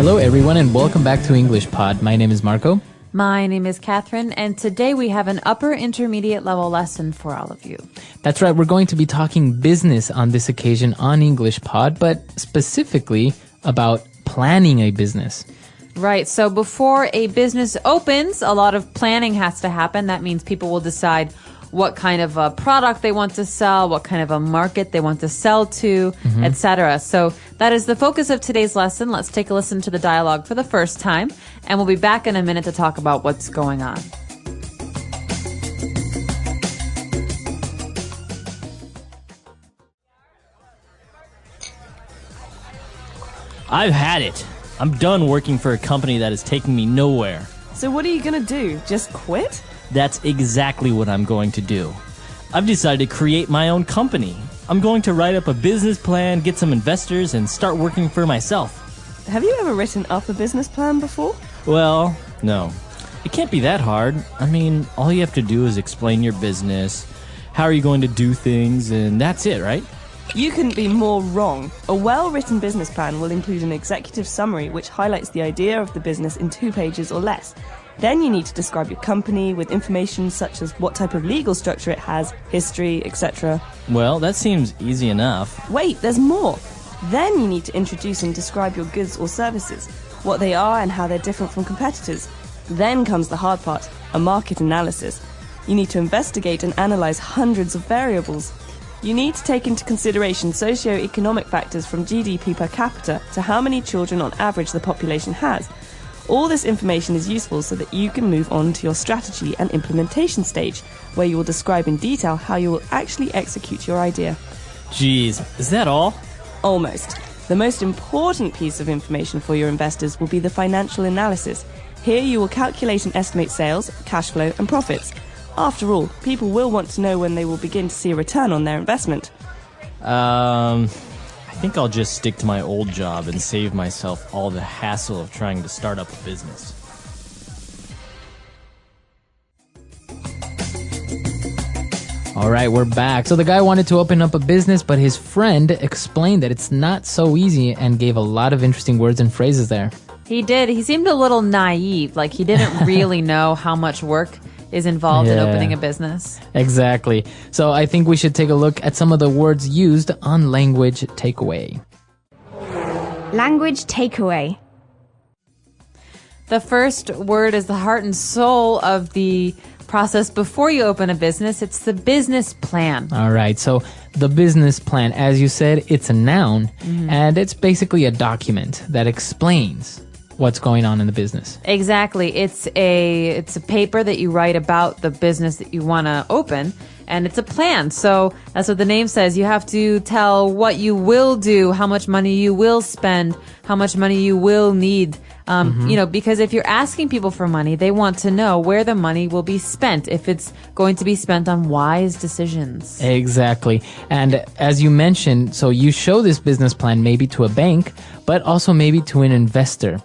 Hello, everyone, and welcome back to English Pod. My name is Marco. My name is Catherine, and today we have an upper intermediate level lesson for all of you. That's right, we're going to be talking business on this occasion on English Pod, but specifically about planning a business. Right, so before a business opens, a lot of planning has to happen. That means people will decide what kind of a product they want to sell, what kind of a market they want to sell to, etc. So that is the focus of today's lesson. Let's take a listen to the dialogue for the first time, and we'll be back in a minute to talk about what's going on. I've had it. I'm done working for a company that is taking me nowhere. So what are you going to do? Just quit? That's exactly what I'm going to do. I've decided to create my own company. I'm going to write up a business plan, get some investors, and start working for myself. Have you ever written up a business plan before? Well, no. It can't be that hard. I mean, all you have to do is explain your business, how are you going to do things, and that's it, right? You couldn't be more wrong. A well-written business plan will include an executive summary which highlights the idea of the business in 2 pages or less. Then you need to describe your company with information such as what type of legal structure it has, history, etc. Well, that seems easy enough. Wait, there's more. Then you need to introduce and describe your goods or services, what they are and how they're different from competitors. Then comes the hard part, a market analysis. You need to investigate and analyze hundreds of variables. You need to take into consideration socio-economic factors from GDP per capita to how many children on average the population has. All this information is useful so that you can move on to your strategy and implementation stage, where you will describe in detail how you will actually execute your idea. Jeez, is that all? Almost. The most important piece of information for your investors will be the financial analysis. Here you will calculate and estimate sales, cash flow, and profits. After all, people will want to know when they will begin to see a return on their investment. I think I'll just stick to my old job and save myself all the hassle of trying to start up a business. All right, we're back. So the guy wanted to open up a business, but his friend explained that it's not so easy and gave a lot of interesting words and phrases there. He did. He seemed a little naive, like he didn't really know how much work is involved in opening a business. Exactly. So I think we should take a look at some of the words used on Language Takeaway. Language takeaway. The first word is the heart and soul of the process before you open a business. It's the business plan. All right. So the business plan, as you said, it's a noun, and it's basically a document that explains what's going on in the business. Exactly. It's a paper that you write about the business that you want to open, and it's a plan. So that's what the name says. You have to tell what you will do, how much money you will spend, how much money you will need. Because if you're asking people for money, they want to know where the money will be spent, if it's going to be spent on wise decisions. Exactly. And as you mentioned, so you show this business plan maybe to a bank, but also maybe to an investor.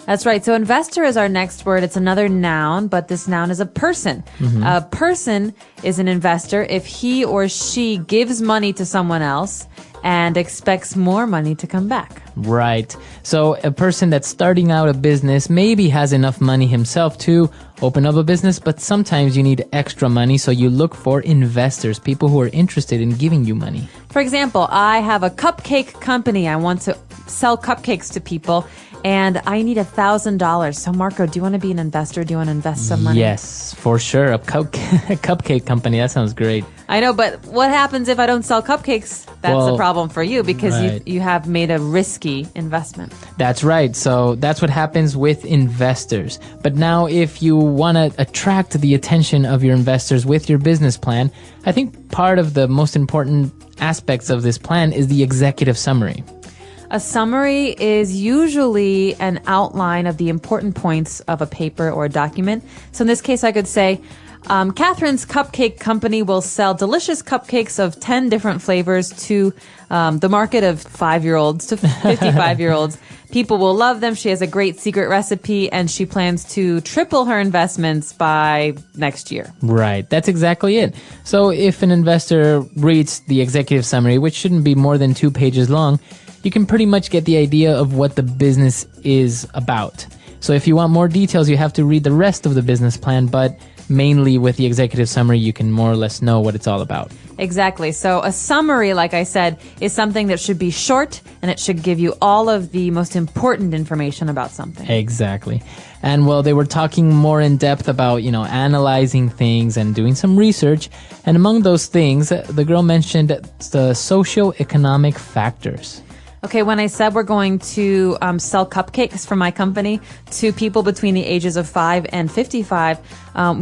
That's right. So investor is our next word. It's another noun, but this noun is a person. A person is an investor if he or she gives money to someone else and expects more money to come back. Right. So a person that's starting out a business maybe has enough money himself to open up a business, but sometimes you need extra money, so you look for investors, people who are interested in giving you money. For example, I have a cupcake company. I want to sell cupcakes to people, and I need $1,000. So Marco, do you want to be an investor? Do you want to invest some money? Yes, for sure. A cupcake company. That sounds great. I know, but what happens if I don't sell cupcakes? That's a problem for you because you have made a risky investment. That's right. So that's what happens with investors. But now if you want to attract the attention of your investors with your business plan, I think part of the most important aspects of this plan is the executive summary. A summary is usually an outline of the important points of a paper or a document. So in this case, I could say, Catherine's Cupcake Company will sell delicious cupcakes of 10 different flavors to the market of 5-year-olds to 55-year-olds. People will love them. She has a great secret recipe, and she plans to triple her investments by next year. Right. That's exactly it. So if an investor reads the executive summary, which shouldn't be more than 2 pages long, you can pretty much get the idea of what the business is about. So if you want more details, you have to read the rest of the business plan, but mainly with the executive summary, you can more or less know what it's all about. Exactly. So a summary, like I said, is something that should be short and it should give you all of the most important information about something. Exactly. And well, they were talking more in depth about, analyzing things and doing some research. And among those things, the girl mentioned the socioeconomic factors. Okay, when I said we're going to sell cupcakes for my company to people between the ages of 5 and 55,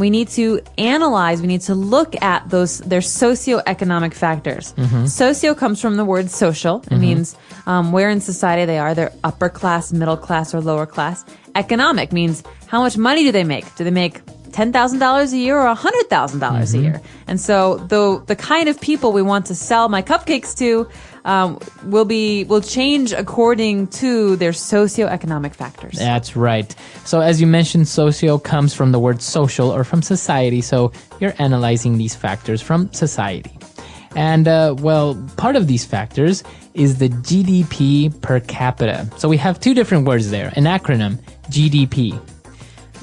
we need to analyze, we need to look at their socioeconomic factors. Socio comes from the word social. It means where in society they are. They're upper class, middle class, or lower class. Economic means how much money do they make? Do they make $10,000 a year or $100,000 a year? And so the kind of people we want to sell my cupcakes to will change according to their socioeconomic factors. That's right. So as you mentioned, socio comes from the word social or from society. So you're analyzing these factors from society. And part of these factors is the GDP per capita. So we have two different words there, an acronym, GDP.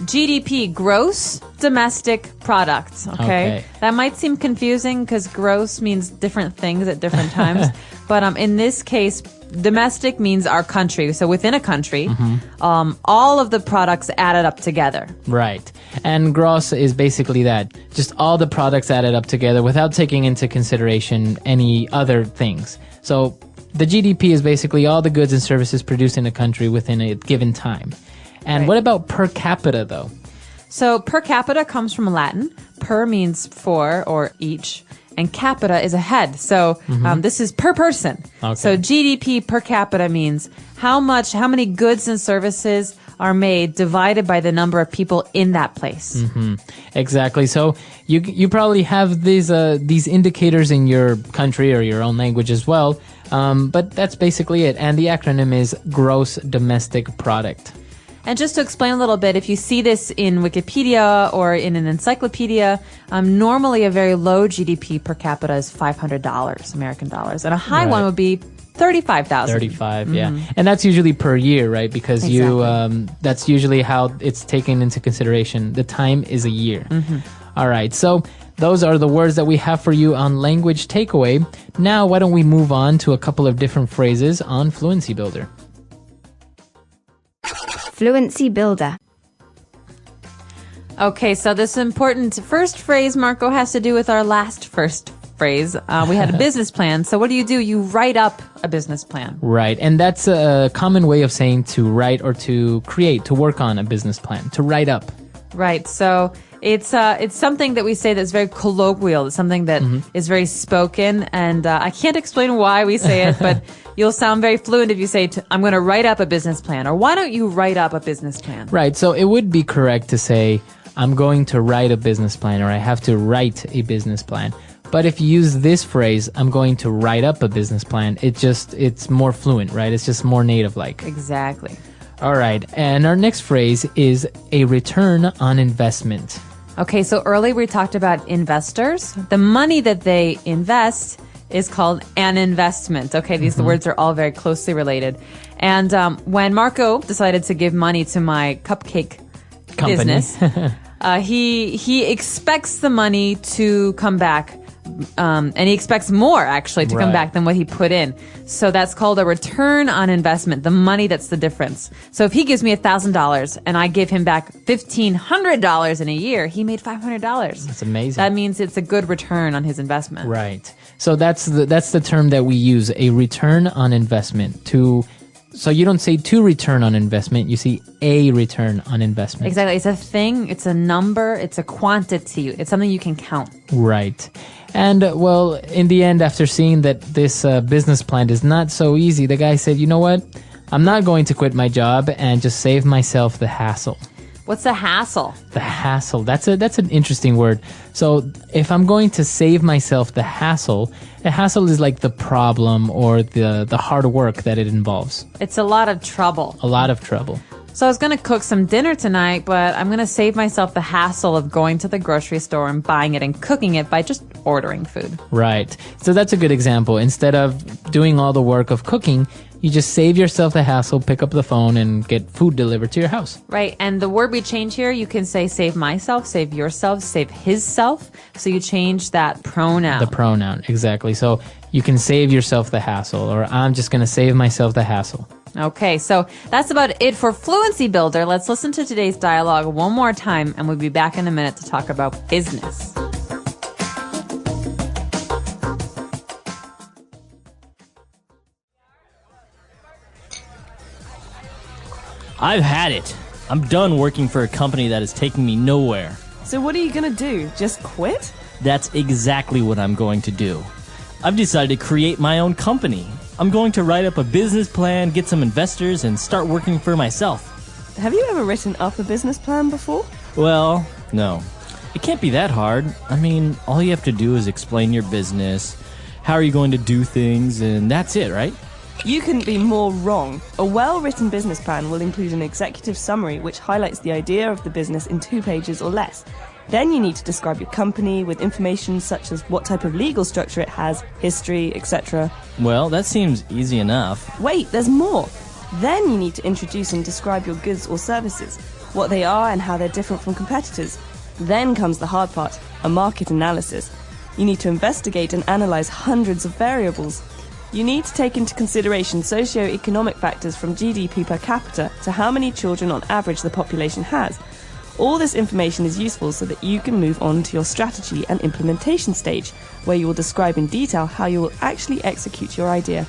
GDP, gross domestic product. Okay. That might seem confusing because gross means different things at different times. But in this case, domestic means our country. So within a country, all of the products added up together. Right. And gross is basically that. Just all the products added up together without taking into consideration any other things. So the GDP is basically all the goods and services produced in a country within a given time. And what about per capita, though? So per capita comes from Latin. Per means for or each, and capita is a head. So this is per person. Okay. So GDP per capita means how many goods and services are made divided by the number of people in that place. Exactly. So you probably have these indicators in your country or your own language as well. But that's basically it. And the acronym is gross domestic product. And just to explain a little bit, if you see this in Wikipedia or in an encyclopedia, normally a very low GDP per capita is $500 American dollars, and a high one would be 35,000. 35, yeah. And that's usually per year, right? Because that's usually how it's taken into consideration. The time is a year. All right. So those are the words that we have for you on Language Takeaway. Now, why don't we move on to a couple of different phrases on Fluency Builder? Fluency Builder. Okay, so this important first phrase, Marco, has to do with our last first phrase. We had a business plan. So what do? You write up a business plan. Right. And that's a common way of saying to write or to create, to work on a business plan, to write up. Right. So it's something that we say that's very colloquial. It's something that is very spoken. And I can't explain why we say it, but you'll sound very fluent if you say, I'm going to write up a business plan. Or why don't you write up a business plan? Right. So it would be correct to say, I'm going to write a business plan, or I have to write a business plan. But if you use this phrase, I'm going to write up a business plan, it's more fluent, right? It's just more native-like. Exactly. All right. And our next phrase is a return on investment. Okay, so earlier we talked about investors. The money that they invest is called an investment. Okay, these words are all very closely related. And when Marco decided to give money to my cupcake business, he expects the money to come back. And he expects more, actually, to come back than what he put in. So that's called a return on investment, the money that's the difference. So if he gives me $1,000 and I give him back $1,500 in a year, he made $500. That's amazing. That means it's a good return on his investment. Right. So that's the term that we use, a return on investment. So you don't say to return on investment, you see a return on investment. Exactly. It's a thing, it's a number, it's a quantity. It's something you can count. Right. And, well, in the end, after seeing that this business plan is not so easy, the guy said, you know what? I'm not going to quit my job and just save myself the hassle. What's a hassle? The hassle. That's an interesting word. So if I'm going to save myself the hassle is like the problem or the hard work that it involves. It's a lot of trouble. A lot of trouble. So I was going to cook some dinner tonight, but I'm going to save myself the hassle of going to the grocery store and buying it and cooking it by just ordering food. Right. So that's a good example. Instead of doing all the work of cooking, You just save yourself the hassle, pick up the phone, and get food delivered to your house. Right. And the word we change here, you can say save myself, save yourself, save his self. So you change that pronoun. The pronoun, exactly. So you can save yourself the hassle, or I'm just going to save myself the hassle. Okay, so that's about it for Fluency Builder. Let's listen to today's dialogue one more time, and we'll be back in a minute to talk about business. I've had it. I'm done working for a company that is taking me nowhere. So what are you going to do? Just quit? That's exactly what I'm going to do. I've decided to create my own company. I'm going to write up a business plan, get some investors, and start working for myself. Have you ever written up a business plan before? Well, no. It can't be that hard. I mean, all you have to do is explain your business, how are you going to do things, and that's it, right? You couldn't be more wrong. A well-written business plan will include an executive summary which highlights the idea of the business in 2 pages or less. Then you need to describe your company with information such as what type of legal structure it has, history, etc. Well, that seems easy enough. Wait, there's more. Then you need to introduce and describe your goods or services, what they are and how they're different from competitors. Then comes the hard part, a market analysis. You need to investigate and analyze hundreds of variables. You need to take into consideration socio-economic factors from GDP per capita to how many children on average the population has. All this information is useful so that you can move on to your strategy and implementation stage, where you will describe in detail how you will actually execute your idea.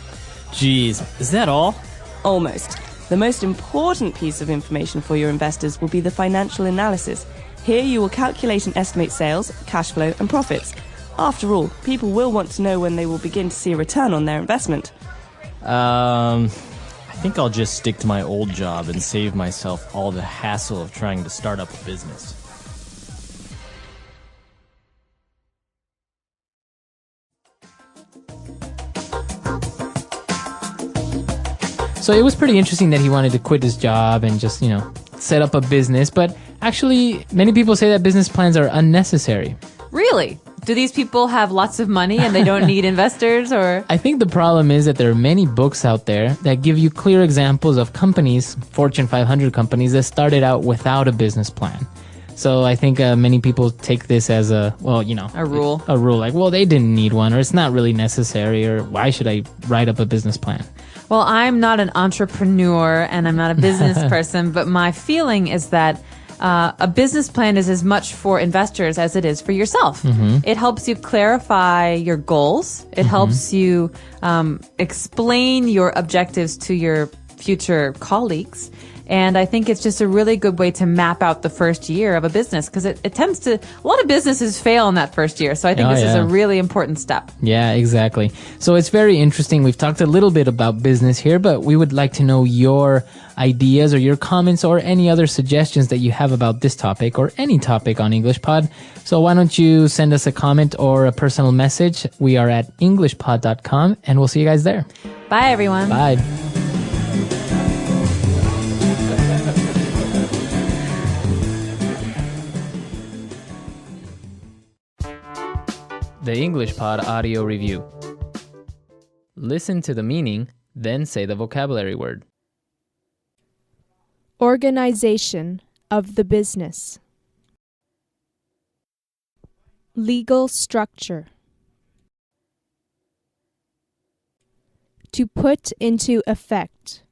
Geez, is that all? Almost. The most important piece of information for your investors will be the financial analysis. Here you will calculate and estimate sales, cash flow, and profits. After all, people will want to know when they will begin to see a return on their investment. I think I'll just stick to my old job and save myself all the hassle of trying to start up a business. So it was pretty interesting that he wanted to quit his job and just, set up a business. But actually, many people say that business plans are unnecessary. Really? Do these people have lots of money and they don't need investors, or? I think the problem is that there are many books out there that give you clear examples of companies, Fortune 500 companies, that started out without a business plan. So I think many people take this as a rule. A rule, like, well, they didn't need one, or it's not really necessary, or why should I write up a business plan? Well, I'm not an entrepreneur and I'm not a business person, but my feeling is that a business plan is as much for investors as it is for yourself. Mm-hmm. It helps you clarify your goals. It helps you explain your objectives to your future colleagues. And I think it's just a really good way to map out the first year of a business, because it tends to, a lot of businesses fail in that first year. So I think this is a really important step. Yeah, exactly. So it's very interesting. We've talked a little bit about business here, but we would like to know your ideas or your comments or any other suggestions that you have about this topic or any topic on English Pod. So why don't you send us a comment or a personal message? We are at englishpod.com, and we'll see you guys there. Bye, everyone. Bye. The English Pod Audio Review. Listen to the meaning, then say the vocabulary word. Organization of the business. Legal structure. To put into effect.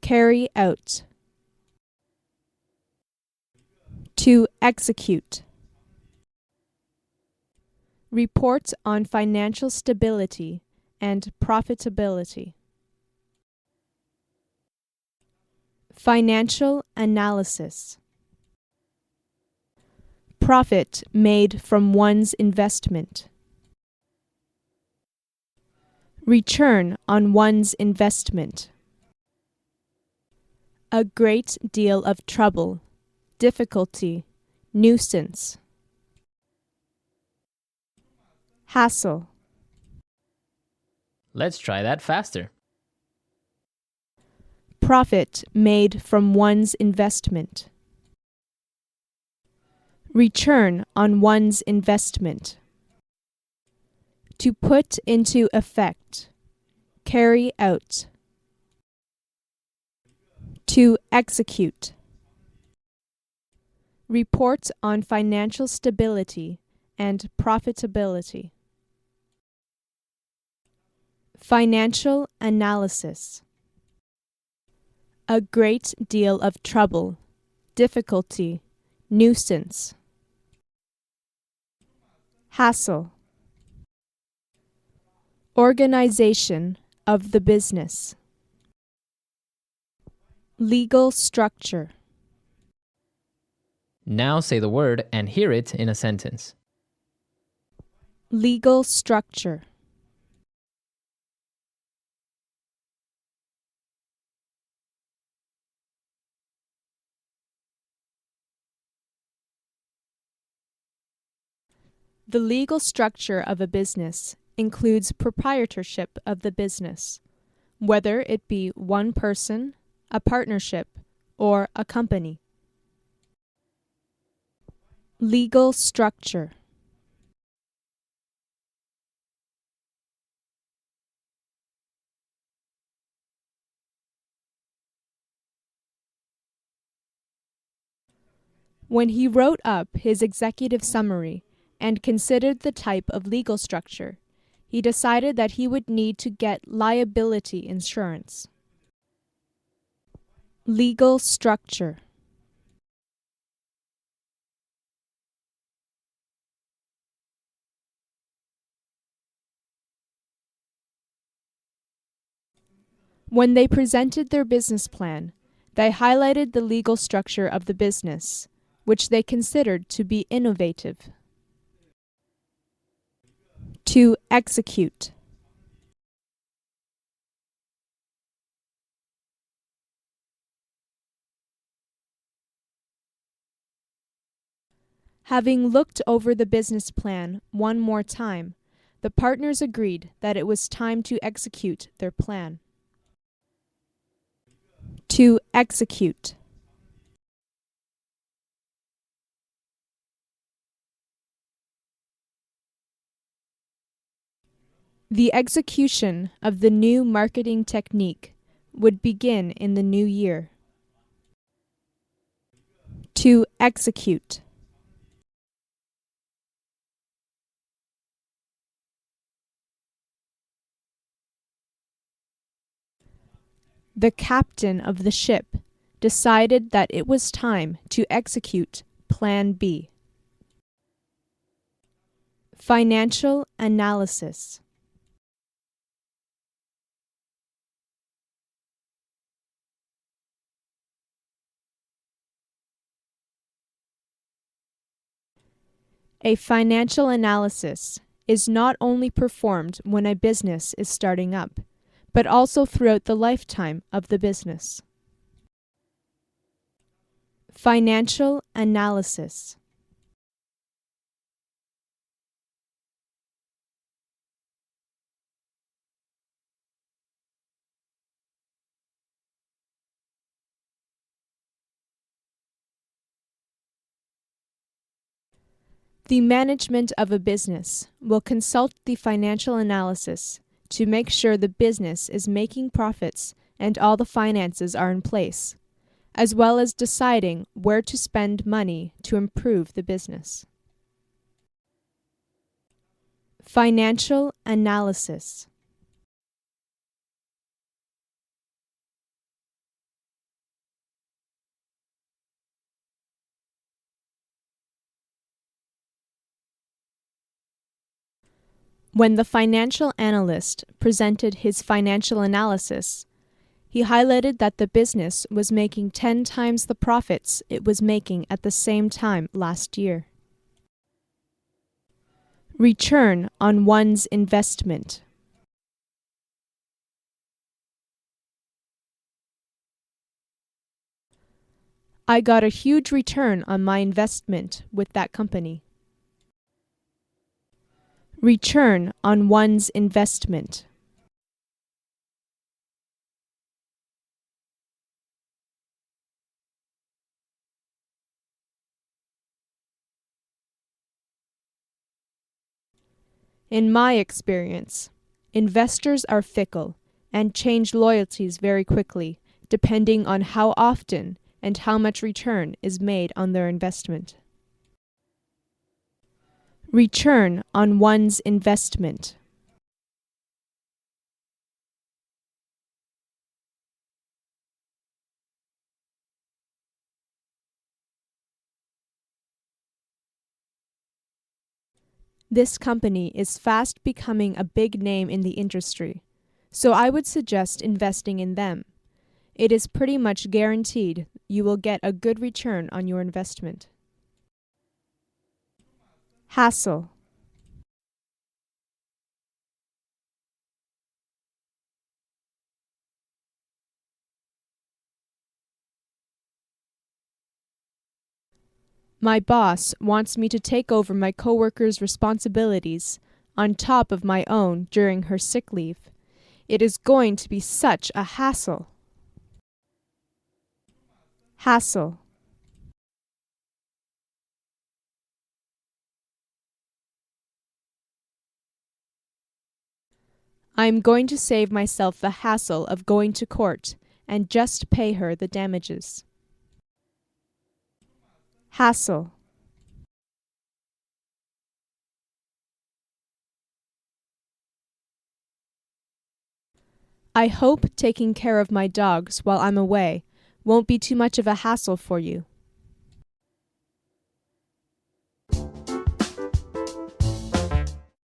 Carry out. To execute. Report on financial stability and profitability. Financial analysis. Profit made from one's investment. Return on one's investment. A great deal of trouble, difficulty, nuisance. Hassle. Let's try that faster. Profit made from one's investment. Return on one's investment. To put into effect. Carry out. To execute. Report on financial stability and profitability. Financial analysis. A great deal of trouble, difficulty, nuisance. Hassle. Organization of the business. Legal structure. Now say the word and hear it in a sentence. Legal structure. The legal structure of a business includes proprietorship of the business, whether it be one person, a partnership, or a company. Legal structure. When he wrote up his executive summary and considered the type of legal structure, he decided that he would need to get liability insurance. Legal structure. When they presented their business plan, they highlighted the legal structure of the business, which they considered to be innovative. To execute. Having looked over the business plan one more time, the partners agreed that it was time to execute their plan. To execute. The execution of the new marketing technique would begin in the new year. To execute. The captain of the ship decided that it was time to execute Plan B. Financial analysis. A financial analysis is not only performed when a business is starting up, but also throughout the lifetime of the business. Financial analysis. The management of a business will consult the financial analysis to make sure the business is making profits and all the finances are in place, as well as deciding where to spend money to improve the business. Financial analysis. When the financial analyst presented his financial analysis, he highlighted that the business was making 10 times the profits it was making at the same time last year. Return on one's investment. I got a huge return on my investment with that company. Return on one's investment. In my experience, investors are fickle and change loyalties very quickly, depending on how often and how much return is made on their investment. Return on one's investment. This company is fast becoming a big name in the industry, so I would suggest investing in them. It is pretty much guaranteed you will get a good return on your investment. Hassle. My boss wants me to take over my coworker's responsibilities on top of my own during her sick leave. It is going to be such a hassle. Hassle. I am going to save myself the hassle of going to court and just pay her the damages. Hassle. I hope taking care of my dogs while I'm away won't be too much of a hassle for you.